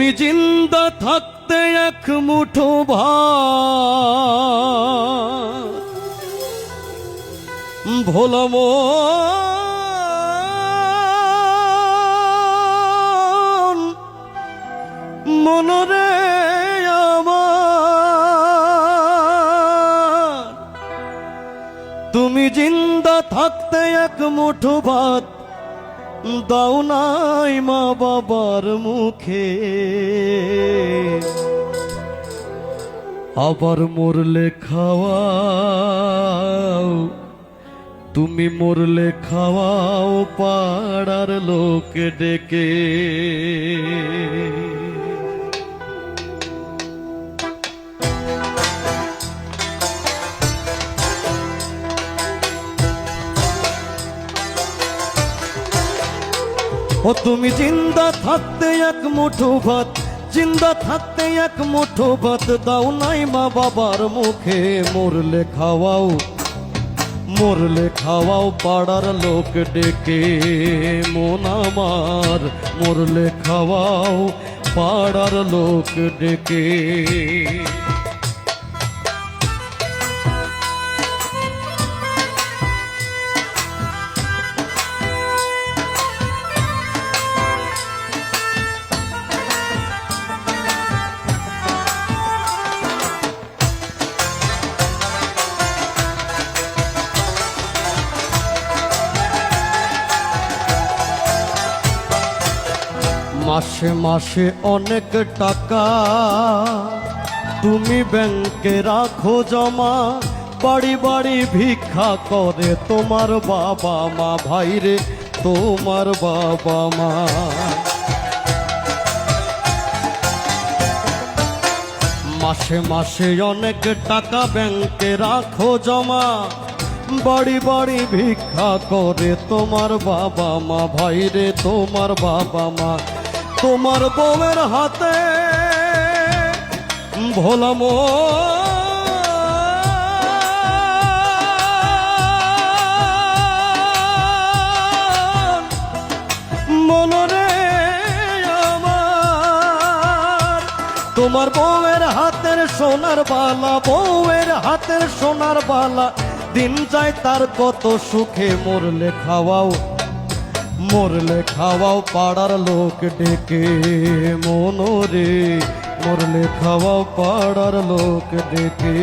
তুমি জিন্দা থাকতে এক মুঠো ভাত ভোলা মনরে আমার, তুমি জিন্দা থাকতে এক মুঠো ভাত দাও নাই মা বাবার মুখে, আবার মরলে খাওয়াও, তুমি মরলে খাওয়াও পাড়ার লোক ডেকে। ও তুমি জিন্দা থাকতে এক মুঠো ভাত, জিন্দা থাকতে এক মুঠো ভাত দাও নাই মা বাবার মুখে, মরলে খাওয়াও, মরলে খাওয়াও পাড়ার লোক ডেকে। মন আমার মরলে খাওয়াও পাড়ার লোক ডেকে। মাসে মাসে অনেক টাকা তুমি ব্যাংকে রাখো জমা, বাড়ি বাড়ি ভিক্ষা করে তোমার বাবা মা, ভাইরে তোমার বাবা মা। মাসে মাসে অনেক টাকা ব্যাংকে রাখো জমা, বাড়ি বাড়ি ভিক্ষা করে তোমার বাবা মা, ভাইরে তোমার বাবা মা। তোমার বউয়ের হাতে ভোলা মনরে আমার, তোমার বউয়ের হাতের সোনার বালা, বউয়ের হাতের সোনার বালা দিন যায় তার কত সুখে, মরলে খাওয়াও, মরলে খাওয়াও পাড়ার লোক ডেকে। মনরে মরলে খাওয়াও পাড়ার লোক ডেকে।